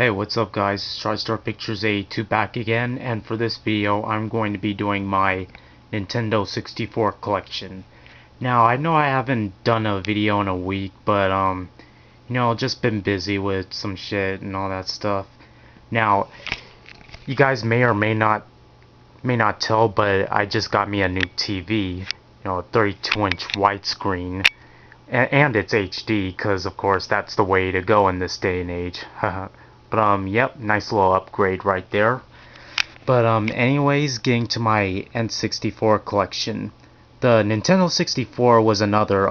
Hey, what's up guys? TriStar Pictures 82 back again, and for this video I'm going to be doing my Nintendo 64 collection. Now, I know I haven't done a video in a week, but just been busy with some shit and all that stuff. Now, you guys may or may not tell, but I just got me a new TV, a 32-inch widescreen, and it's HD, because of course that's the way to go in this day and age. But yep, nice little upgrade right there. But anyways, getting to my N64 collection. The Nintendo 64 was another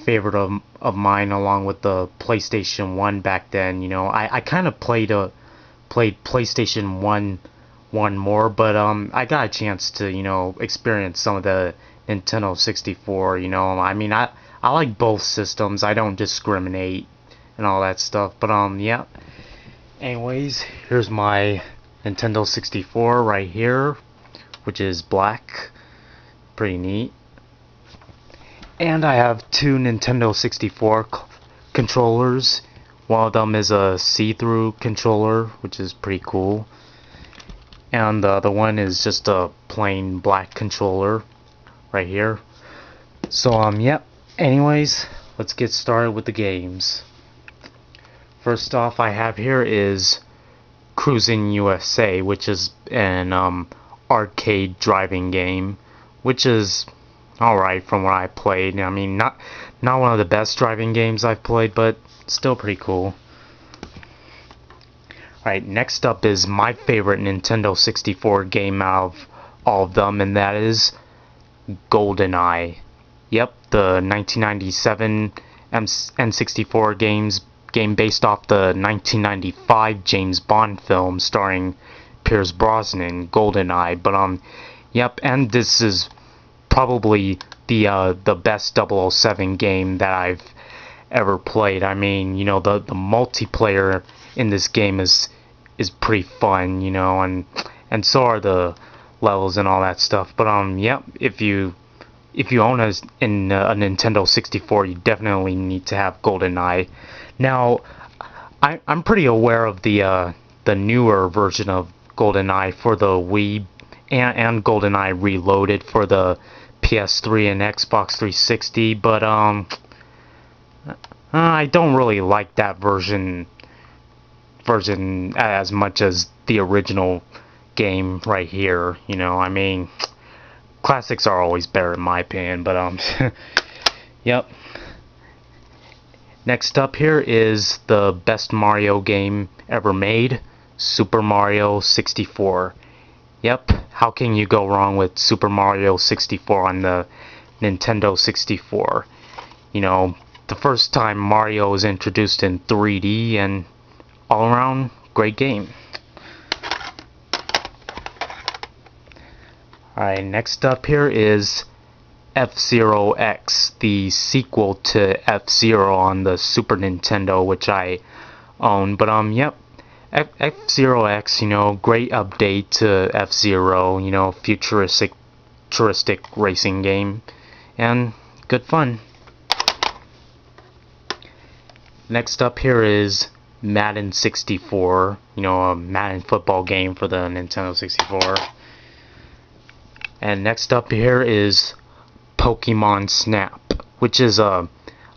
favorite of mine, along with the PlayStation 1 back then. I kind of played PlayStation 1 more, but I got a chance to experience some of the Nintendo 64. I mean, I like both systems. I don't discriminate and all that stuff. But yeah. Anyways, here's my Nintendo 64 right here, which is black. Pretty neat. And I have two Nintendo 64 controllers. One of them is a see-through controller, which is pretty cool. And the other one is just a plain black controller right here. So yep. Anyways, let's get started with the games. First off, I have here is Cruisin' USA, which is an arcade driving game, which is alright from what I played. I mean, not one of the best driving games I've played, but still pretty cool. Alright, next up is my favorite Nintendo 64 game out of all of them, and that is GoldenEye. Yep, the 1997 N64 game based off the 1995 James Bond film starring Pierce Brosnan, GoldenEye. But yep, and this is probably the best 007 game that I've ever played. I mean, the multiplayer in this game is pretty fun, and so are the levels and all that stuff. But yep, if you own a Nintendo 64, you definitely need to have GoldenEye. Now, I'm pretty aware of the newer version of GoldenEye for the Wii and GoldenEye Reloaded for the PS3 and Xbox 360, but I don't really like that version as much as the original game right here. I mean, classics are always better in my opinion, but yep. Next up here is the best Mario game ever made, Super Mario 64. Yep, how can you go wrong with Super Mario 64 on the Nintendo 64? The first time Mario was introduced in 3D, and all around great game. Alright, next up here is F-Zero X, the sequel to F-Zero on the Super Nintendo, which I own. But yep, F-Zero X, great update to F-Zero, futuristic racing game, and good fun. Next up here is Madden 64, a Madden football game for the Nintendo 64. And next up here is Pokemon Snap, which is a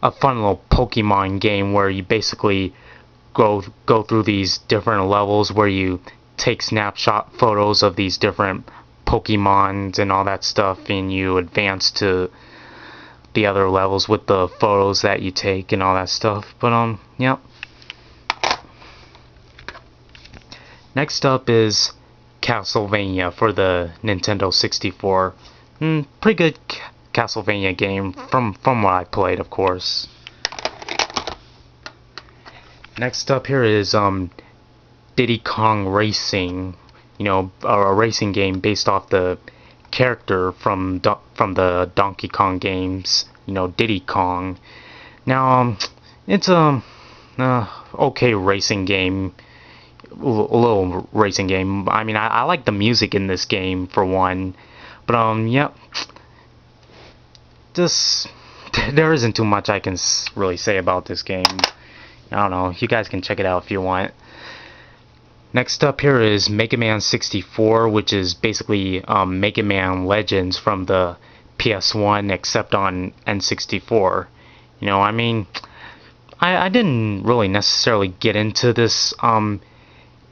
fun little Pokemon game where you basically go through these different levels where you take snapshot photos of these different Pokemons and all that stuff, and you advance to the other levels with the photos that you take and all that stuff. But yep. Next up is Castlevania for the Nintendo 64. Pretty good Castlevania game from what I played, of course. Next up here is Diddy Kong Racing, a racing game based off the character from the Donkey Kong games, Diddy Kong. Now it's a okay racing game, a little racing game. I mean, I like the music in this game for one, but yep. There isn't too much I can really say about this game. I don't know. You guys can check it out if you want. Next up here is Mega Man 64, which is basically Mega Man Legends from the PS1 except on N64. You know, I mean, I didn't really necessarily get into this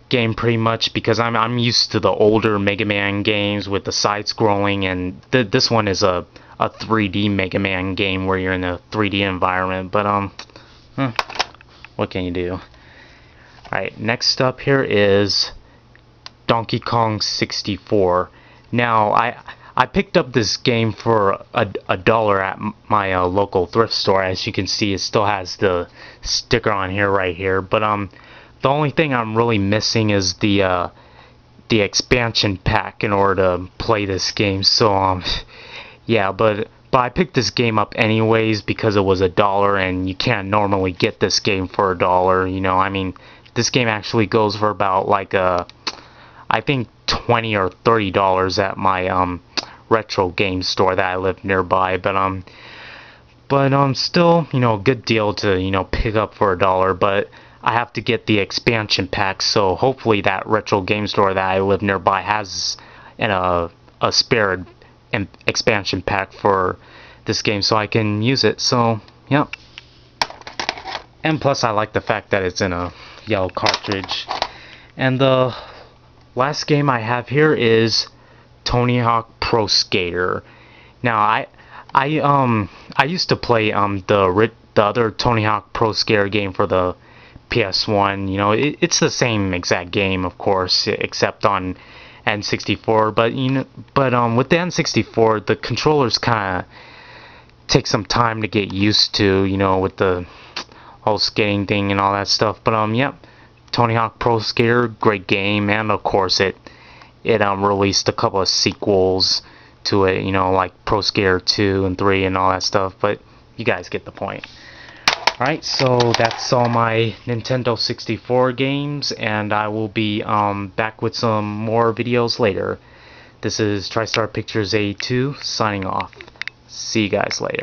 game pretty much because I'm used to the older Mega Man games with the side-scrolling, and this one is a 3D Mega Man game where you're in a 3D environment. But what can you do? Alright, next up here is Donkey Kong 64. Now, I picked up this game for a dollar at my local thrift store. As you can see, it still has the sticker on here right here. But the only thing I'm really missing is the expansion pack in order to play this game. So yeah, but I picked this game up anyways because it was a dollar, and you can't normally get this game for a dollar. You know, I mean, this game actually goes for about like I think $20 or $30 at my retro game store that I live nearby. But still, you know, a good deal to, you know, pick up for a dollar. But I have to get the expansion pack, so hopefully that retro game store that I live nearby has a spare expansion pack for this game so I can use it. So yeah, and plus I like the fact that it's in a yellow cartridge. And the last game I have here is Tony Hawk Pro Skater. Now I used to play the other Tony Hawk Pro Skater game for the PS1. You know, it's the same exact game, of course, except on N64. But with the N64, the controllers kind of take some time to get used to. You know, with the whole skating thing and all that stuff. But yep, Tony Hawk Pro Skater, great game, and of course it released a couple of sequels to it. You know, like Pro Skater 2 and 3 and all that stuff. But you guys get the point. Alright, so that's all my Nintendo 64 games, and I will be back with some more videos later. This is TriStar Pictures A2 signing off. See you guys later.